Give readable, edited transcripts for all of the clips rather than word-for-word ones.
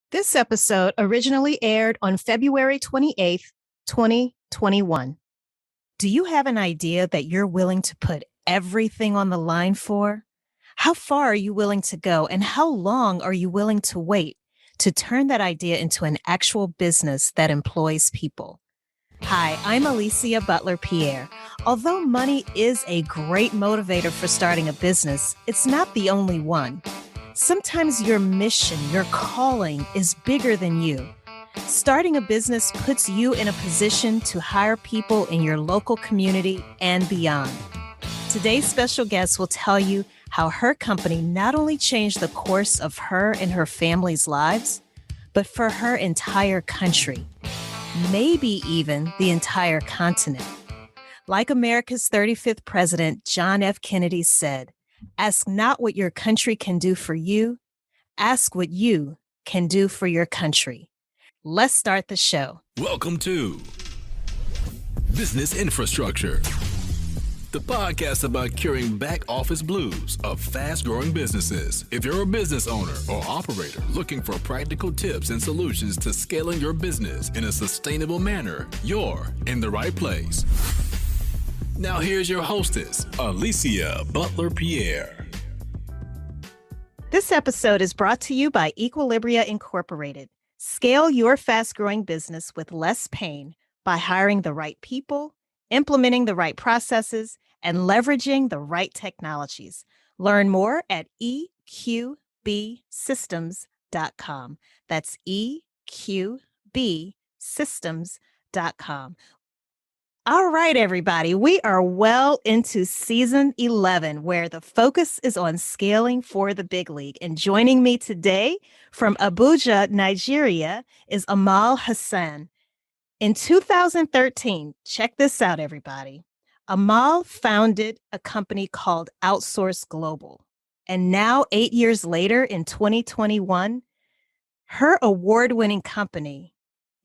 This episode originally aired on February 28th, 2021. Do you have an idea that you're willing to put everything on the line for? How far are you willing to go, and how long are you willing to wait to turn that idea into an actual business that employs people? Hi, I'm Alicia Butler Pierre. Although money is a great motivator for starting a business, it's not the only one. Sometimes your mission, your calling is bigger than you. Starting a business puts you in a position to hire people in your local community and beyond. Today's special guest will tell you how her company not only changed the course of her and her family's lives, but for her entire country, maybe even the entire continent. Like America's 35th president, John F. Kennedy said, "Ask not what your country can do for you, ask what you can do for your country." Let's start the show. Welcome to Business Infrastructure, the podcast about curing back office blues of fast-growing businesses. If you're a business owner or operator looking for practical tips and solutions to scaling your business in a sustainable manner, you're in the right place. Now here's your hostess, Alicia Butler Pierre. This episode is brought to you by Equilibria Incorporated. Scale your fast-growing business with less pain by hiring the right people, implementing the right processes, and leveraging the right technologies. Learn more at eqbsystems.com. That's eqbsystems.com. All right, everybody, we are well into season 11, where the focus is on scaling for the big league. And joining me today from Abuja, Nigeria, is Amal Hassan. In 2013, check this out, everybody. Amal founded a company called Outsource Global. And now, 8 years later, in 2021, her award-winning company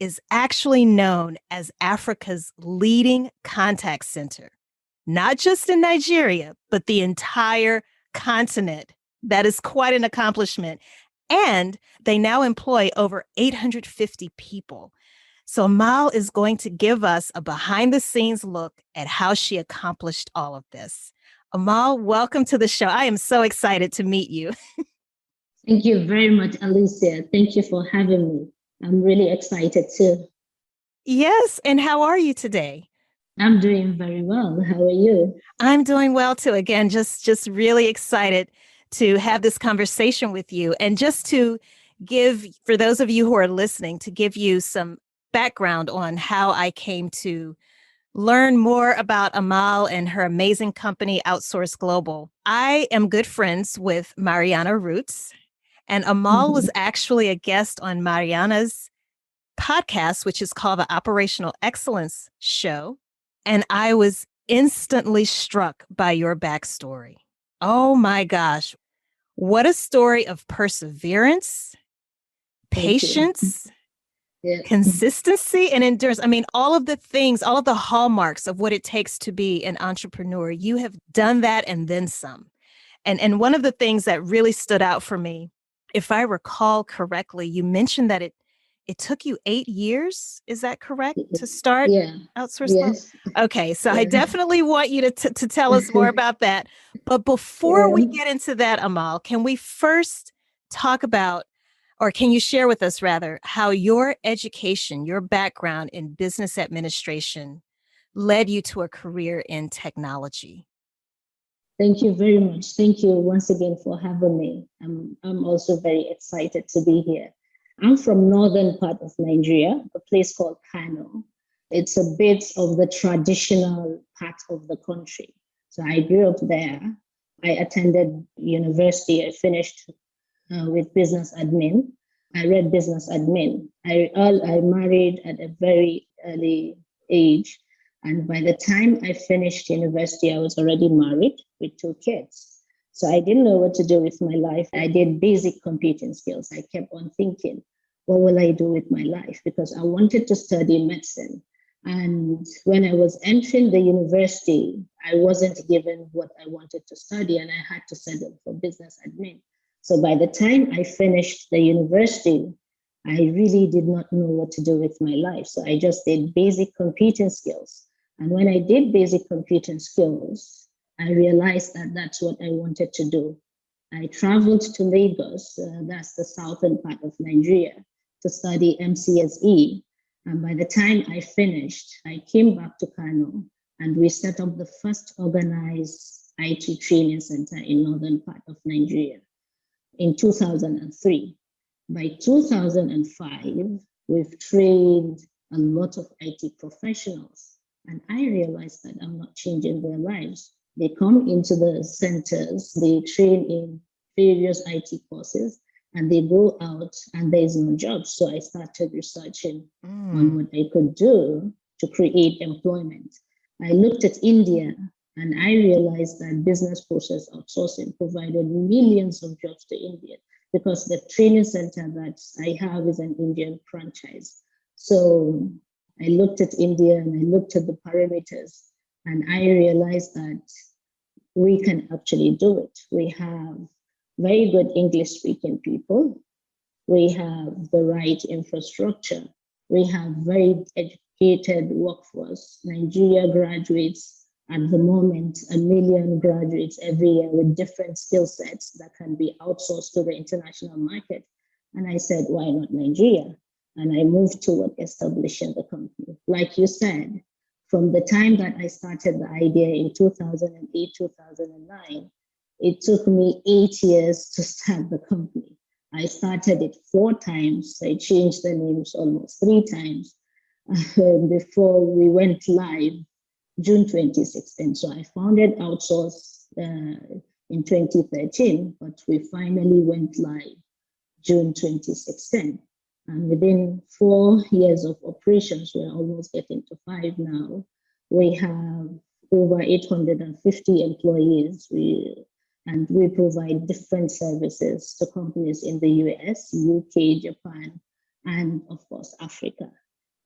is actually known as Africa's leading contact center, not just in Nigeria, but the entire continent. That is quite an accomplishment. And they now employ over 850 people. So Amal is going to give us a behind-the-scenes look at how she accomplished all of this. Amal, welcome to the show. I am so excited to meet you. Thank you very much, Alicia. Thank you for having me. I'm really excited too. Yes, and how are you today? I'm doing very well. How are you? I'm doing well too. Again, just really excited to have this conversation with you, and just to give, for those of you who are listening, to give you some background on how I came to learn more about Amal and her amazing company, Outsource Global. I am good friends with Mariana Roots, and Amal was actually a guest on Mariana's podcast, which is called the Operational Excellence Show. And I was instantly struck by your backstory. Oh my gosh. What a story of perseverance, patience, consistency, and endurance. I mean, all of the things, all of the hallmarks of what it takes to be an entrepreneur. You have done that and then some. And one of the things that really stood out for me, if I recall correctly, you mentioned that it took you 8 years. Is that correct, to start Outsource? Yes. Okay, so I definitely want you to tell us more about that. But before we get into that, Amal, can we first talk about, or can you share with us rather, how your education, your background in business administration led you to a career in technology? Thank you very much. Thank you once again for having me. I'm also very excited to be here. I'm from northern part of Nigeria, a place called Kano. It's a bit of the traditional part of the country. So I grew up there. I attended university. I finished with business admin. I read business admin. I married at a very early age. And by the time I finished university, I was already married with 2 kids. So I didn't know what to do with my life. I did basic computing skills. I kept on thinking, what will I do with my life? Because I wanted to study medicine. And when I was entering the university, I wasn't given what I wanted to study, and I had to settle for business admin. So by the time I finished the university, I really did not know what to do with my life. So I just did basic computing skills. And when I did basic computing skills, I realized that that's what I wanted to do. I traveled to Lagos, that's the southern part of Nigeria, to study MCSE. And by the time I finished, I came back to Kano and we set up the first organized IT training center in northern part of Nigeria in 2003. By 2005, we've trained a lot of IT professionals, and I realized that I'm not changing their lives. They come into the centers, they train in various IT courses, and they go out and there's no job. So I started researching on what I could do to create employment. I looked at India and I realized that business process outsourcing provided millions of jobs to India because the training center that I have is an Indian franchise. So I looked at India and I looked at the parameters and I realized that we can actually do it. We have very good English speaking people. We have the right infrastructure. We have very educated workforce. Nigeria graduates at the moment, 1 million graduates every year with different skill sets that can be outsourced to the international market. And I said, why not Nigeria? And I moved toward establishing the company. Like you said, from the time that I started the idea in 2008, 2009, it took me 8 years to start the company. I started it 4 times. I changed the names almost 3 times before we went live June 2016. So I founded Outsource in 2013, but we finally went live June 2016. And within 4 years of operations, we're almost getting to 5 now. We have over 850 employees. And we provide different services to companies in the US, UK, Japan, and of course, Africa.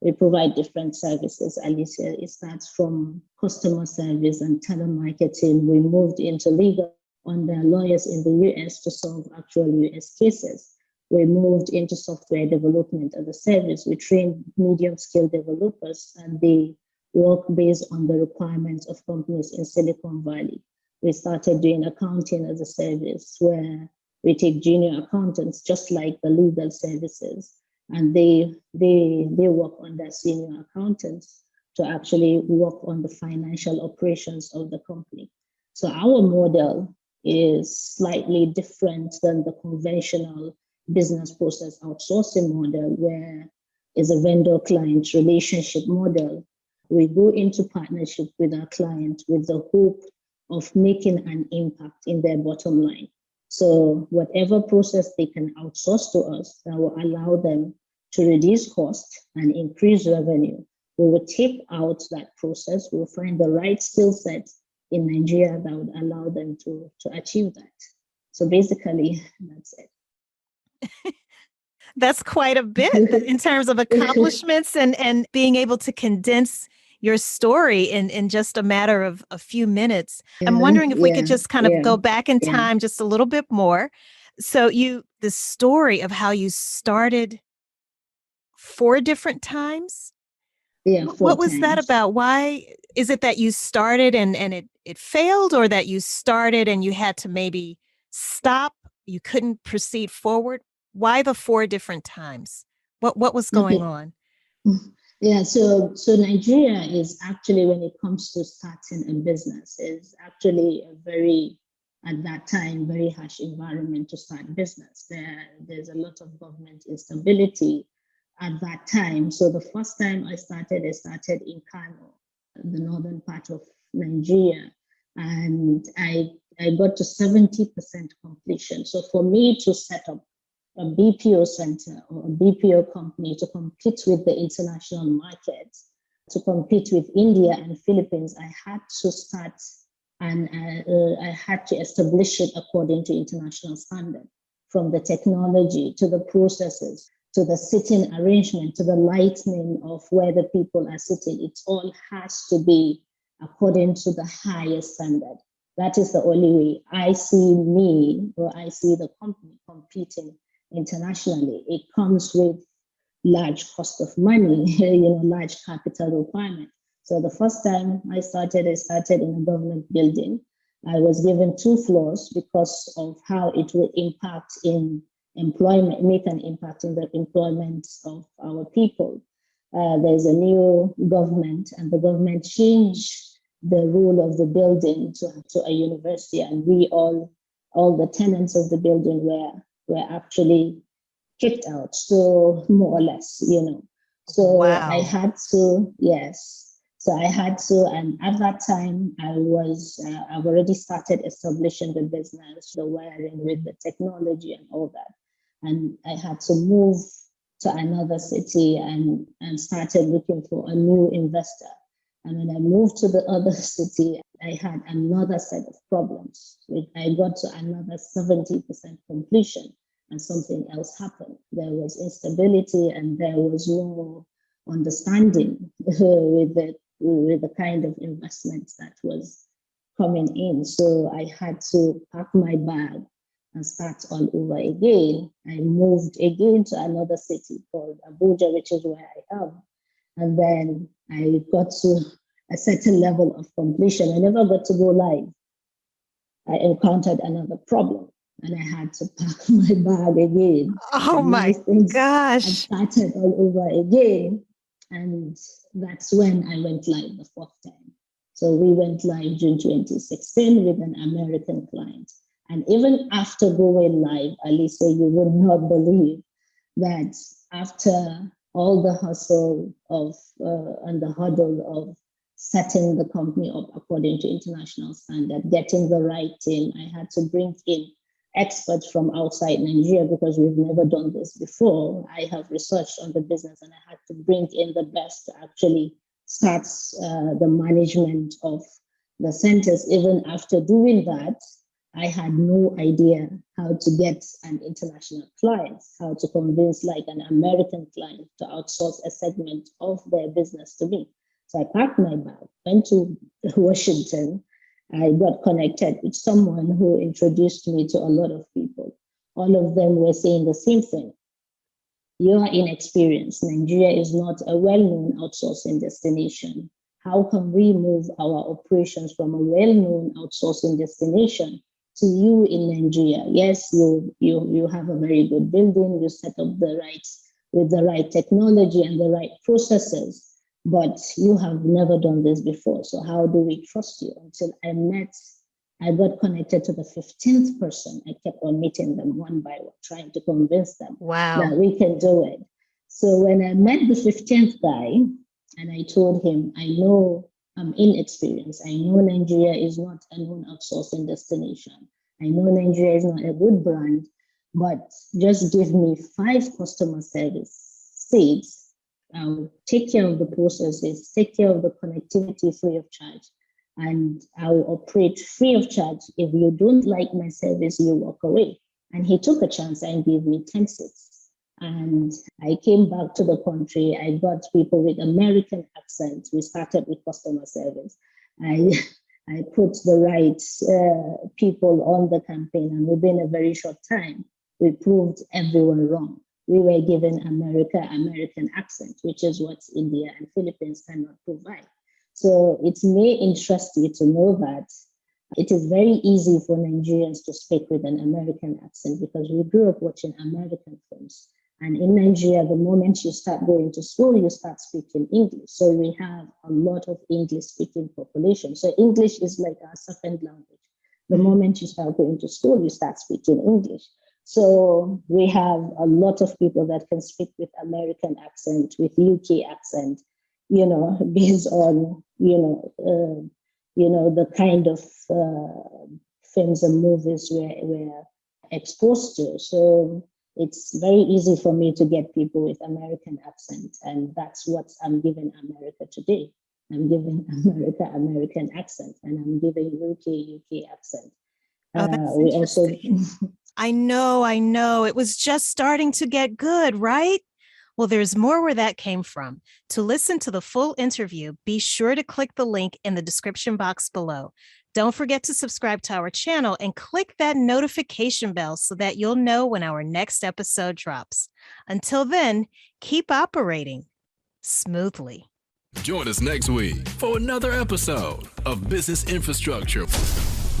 We provide different services, Alicia. It starts from customer service and telemarketing. We moved into legal under lawyers in the US to solve actual US cases. We moved into software development as a service. We train medium-skilled developers, and they work based on the requirements of companies in Silicon Valley. We started doing accounting as a service where we take junior accountants, just like the legal services, and they work under senior accountants to actually work on the financial operations of the company. So our model is slightly different than the conventional business process outsourcing model, where is a vendor-client relationship model. We go into partnership with our client with the hope of making an impact in their bottom line. So whatever process they can outsource to us that will allow them to reduce cost and increase revenue, we will take out that process. We'll find the right skill set in Nigeria that would allow them to achieve that. So basically, that's it. That's quite a bit in terms of accomplishments and being able to condense your story in just a matter of a few minutes. I'm wondering if we could just kind of go back in time just a little bit more. So the story of how you started 4 different times? Yeah. What was that about? Why is it that you started and it failed, or that you started and you had to maybe stop? You couldn't proceed forward? Why the 4 different times? What was going on? Yeah, so Nigeria is actually, when it comes to starting a business, is actually a very, at that time, very harsh environment to start business. There's a lot of government instability at that time. So the first time I started in Kano, the northern part of Nigeria, and I got to 70% completion. So for me to set up a BPO center or a BPO company to compete with the international market, to compete with India and Philippines, I had to start and I had to establish it according to international standard, from the technology to the processes, to the sitting arrangement, to the lighting of where the people are sitting. It all has to be according to the highest standard. That is the only way I see me, or I see the company competing internationally. It comes with large cost of money, large capital requirement. So the first time I started in a government building. I was given 2 floors because of how it will impact in employment, make an impact in the employment of our people. There's a new government, and the government changed the rule of the building to a university, and we all the tenants of the building were actually kicked out. So more or less, So Wow. I had to, yes. So I had to, and at that time I've already started establishing the business, the wiring with the technology and all that. And I had to move to another city and started looking for a new investor. And when I moved to the other city, I had another set of problems. I got to another 70% completion and something else happened. There was instability and there was no understanding with the kind of investments that was coming in. So I had to pack my bag and start all over again. I moved again to another city called Abuja, which is where I am. And then I got to a certain level of completion. I never got to go live. I encountered another problem and I had to pack my bag again. Oh and my gosh. I started all over again. And that's when I went live the 4th time. So we went live June 2016 with an American client. And even after going live, Alicia, you would not believe that after all the hustle of and the huddle of setting the company up according to international standard, getting the right team, I had to bring in experts from outside Nigeria because we've never done this before. I have researched on the business and I had to bring in the best to actually start the management of the centers. Even after doing that, I had no idea how to get an international client, how to convince like an American client to outsource a segment of their business to me. So I packed my bag, went to Washington. I got connected with someone who introduced me to a lot of people. All of them were saying the same thing. You are inexperienced. Nigeria is not a well-known outsourcing destination. How can we move our operations from a well-known outsourcing destination to you in Nigeria? Yes, you have a very good building. You set up with the right technology and the right processes. But you have never done this before. So how do we trust you? Until I got connected to the 15th person. I kept on meeting them one by one, trying to convince them that we can do it. So when I met the 15th guy and I told him, I know I'm inexperienced. I know Nigeria is not a known outsourcing destination. I know Nigeria is not a good brand, but just give me 5 customer service seats. I'll take care of the processes, take care of the connectivity free of charge, and I'll operate free of charge. If you don't like my service, you walk away. And he took a chance and gave me 10 seats. And I came back to the country. I got people with American accents. We started with customer service. I put the right people on the campaign, and within a very short time, we proved everyone wrong. We were given American accent, which is what India and Philippines cannot provide. So it may interest you to know that it is very easy for Nigerians to speak with an American accent because we grew up watching American films. And in Nigeria, the moment you start going to school, you start speaking English. So we have a lot of English-speaking population. So English is like our second language. The moment you start going to school, you start speaking English. So we have a lot of people that can speak with American accent, with UK accent, based on, the kind of films and movies we're exposed to. So it's very easy for me to get people with American accent. And that's what I'm giving America today. I'm giving America American accent, and I'm giving UK accent. Oh, that's interesting. I know. It was just starting to get good, right? Well, there's more where that came from. To listen to the full interview, be sure to click the link in the description box below. Don't forget to subscribe to our channel and click that notification bell so that you'll know when our next episode drops. Until then, keep operating smoothly. Join us next week for another episode of Business Infrastructure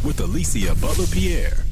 with Alicia Butler Pierre.